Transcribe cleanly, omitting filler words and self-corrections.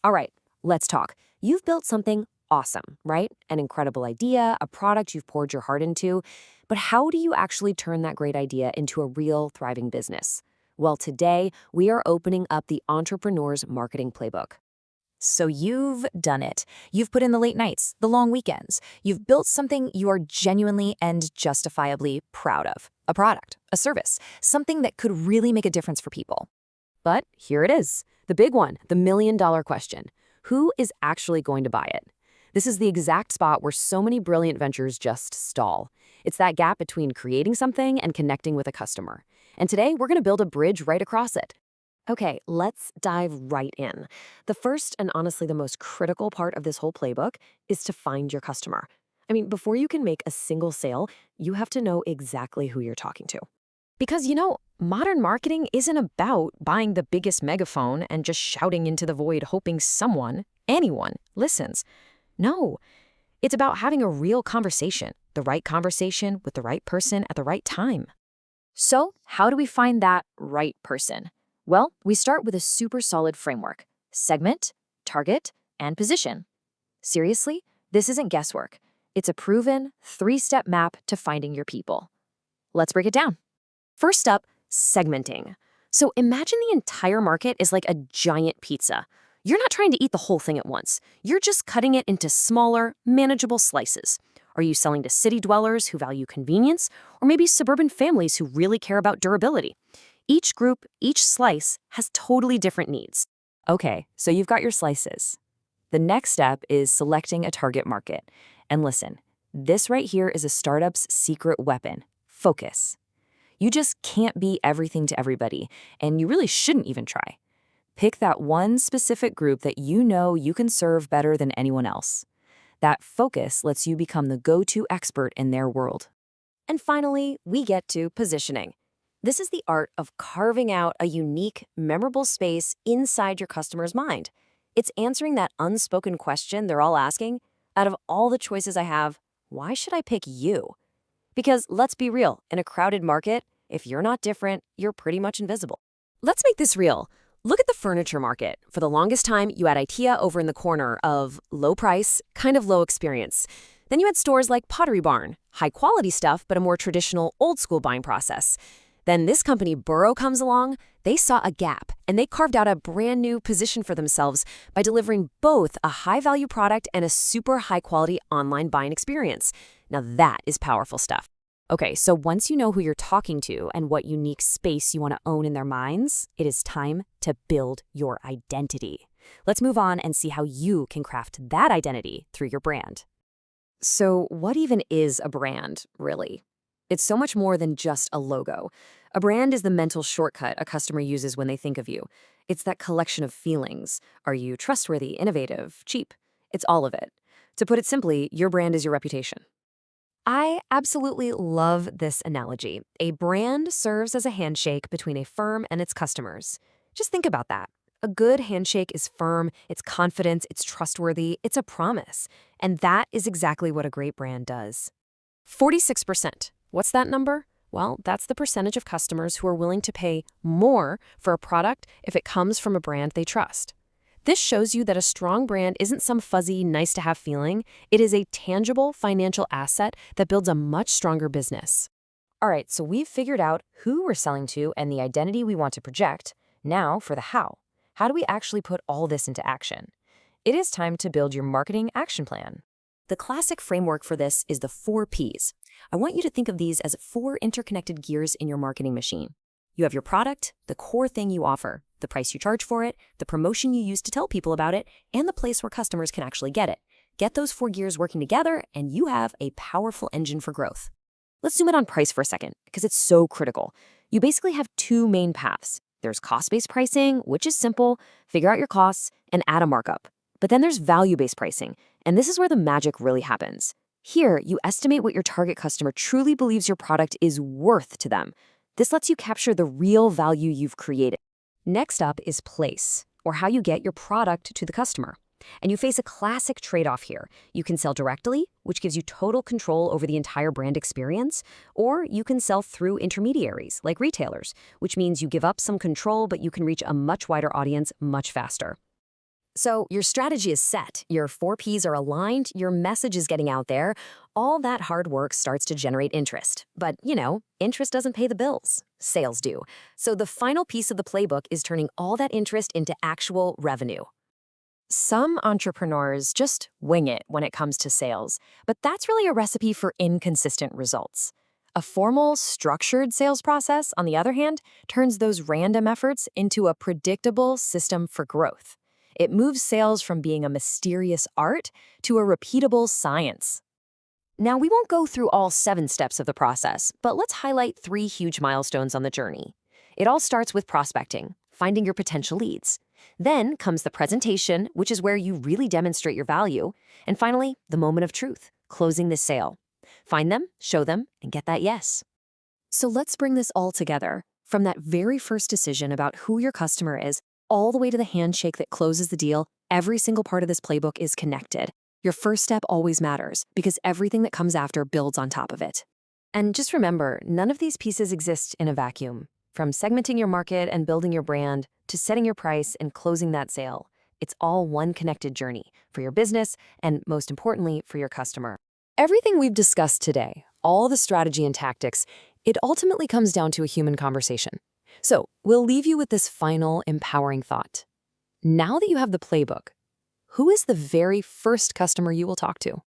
All right, let's talk. You've built something awesome, right? An incredible idea, a product you've poured your heart into. But how do you actually turn that great idea into a real thriving business? Well, today we are opening up the Entrepreneur's Marketing Playbook. So you've done it. You've put in the late nights, the long weekends. You've built something you are genuinely and justifiably proud of. A product, a service, something that could really make a difference for people. But here it is, the big one, the million-dollar question. Who is actually going to buy it? This is the exact spot where so many brilliant ventures just stall. It's that gap between creating something and connecting with a customer. And today, we're going to build a bridge right across it. Okay, let's dive right in. The first and honestly the most critical part of this whole playbook is to find your customer. I mean, before you can make a single sale, you have to know exactly who you're talking to. Because, modern marketing isn't about buying the biggest megaphone and just shouting into the void hoping someone, anyone, listens. No, it's about having a real conversation, the right conversation with the right person at the right time. So, how do we find that right person? Well, we start with a super solid framework: segment, target, and position. Seriously, this isn't guesswork. It's a proven 3-step map to finding your people. Let's break it down. First up, segmenting. So imagine the entire market is like a giant pizza. You're not trying to eat the whole thing at once. You're just cutting it into smaller, manageable slices. Are you selling to city dwellers who value convenience, or maybe suburban families who really care about durability? Each group, each slice, has totally different needs. Okay, so you've got your slices. The next step is selecting a target market. And listen, this right here is a startup's secret weapon: focus. You just can't be everything to everybody, and you really shouldn't even try. Pick that one specific group that you know you can serve better than anyone else. That focus lets you become the go-to expert in their world. And finally, we get to positioning. This is the art of carving out a unique, memorable space inside your customer's mind. It's answering that unspoken question they're all asking: out of all the choices I have, why should I pick you? Because let's be real, in a crowded market, if you're not different, you're pretty much invisible. Let's make this real. Look at the furniture market. For the longest time, you had IKEA over in the corner of low price, kind of low experience. Then you had stores like Pottery Barn, high quality stuff, but a more traditional, old school buying process. Then this company, Burrow, comes along. They saw a gap, and they carved out a brand new position for themselves by delivering both a high-value product and a super high-quality online buying experience. Now that is powerful stuff. Okay, so once you know who you're talking to and what unique space you want to own in their minds, it is time to build your identity. Let's move on and see how you can craft that identity through your brand. So what even is a brand, really? It's so much more than just a logo. A brand is the mental shortcut a customer uses when they think of you. It's that collection of feelings. Are you trustworthy, innovative, cheap? It's all of it. To put it simply, your brand is your reputation. I absolutely love this analogy. A brand serves as a handshake between a firm and its customers. Just think about that. A good handshake is firm, it's confident, it's trustworthy, it's a promise. And that is exactly what a great brand does. 46%. What's that number? Well, that's the percentage of customers who are willing to pay more for a product if it comes from a brand they trust. This shows you that a strong brand isn't some fuzzy, nice-to-have feeling. It is a tangible financial asset that builds a much stronger business. All right, so we've figured out who we're selling to and the identity we want to project. Now for the how. How do we actually put all this into action? It is time to build your marketing action plan. The classic framework for this is the 4 Ps. I want you to think of these as 4 interconnected gears in your marketing machine. You have your product, the core thing you offer, the price you charge for it, the promotion you use to tell people about it, and the place where customers can actually get it. Get those 4 gears working together, and you have a powerful engine for growth. Let's zoom in on price for a second, because it's so critical. You basically have 2 main paths. There's cost-based pricing, which is simple: figure out your costs and add a markup. But then there's value-based pricing, and this is where the magic really happens. Here, you estimate what your target customer truly believes your product is worth to them. This lets you capture the real value you've created. Next up is place, or how you get your product to the customer. And you face a classic trade-off here. You can sell directly, which gives you total control over the entire brand experience, or you can sell through intermediaries, like retailers, which means you give up some control, but you can reach a much wider audience much faster. So your strategy is set, your 4Ps are aligned, your message is getting out there. All that hard work starts to generate interest. But, interest doesn't pay the bills. Sales do. So the final piece of the playbook is turning all that interest into actual revenue. Some entrepreneurs just wing it when it comes to sales, but that's really a recipe for inconsistent results. A formal, structured sales process, on the other hand, turns those random efforts into a predictable system for growth. It moves sales from being a mysterious art to a repeatable science. Now, we won't go through all 7 steps of the process, but let's highlight 3 huge milestones on the journey. It all starts with prospecting, finding your potential leads. Then comes the presentation, which is where you really demonstrate your value. And finally, the moment of truth, closing the sale. Find them, show them, and get that yes. So let's bring this all together, from that very first decision about who your customer is, all the way to the handshake that closes the deal. Every single part of this playbook is connected. Your first step always matters, because everything that comes after builds on top of it. And just remember, none of these pieces exist in a vacuum. From segmenting your market and building your brand, to setting your price and closing that sale, it's all one connected journey for your business and, most importantly, for your customer. Everything we've discussed today, all the strategy and tactics, it ultimately comes down to a human conversation. So we'll leave you with this final, empowering thought. Now that you have the playbook, who is the very first customer you will talk to?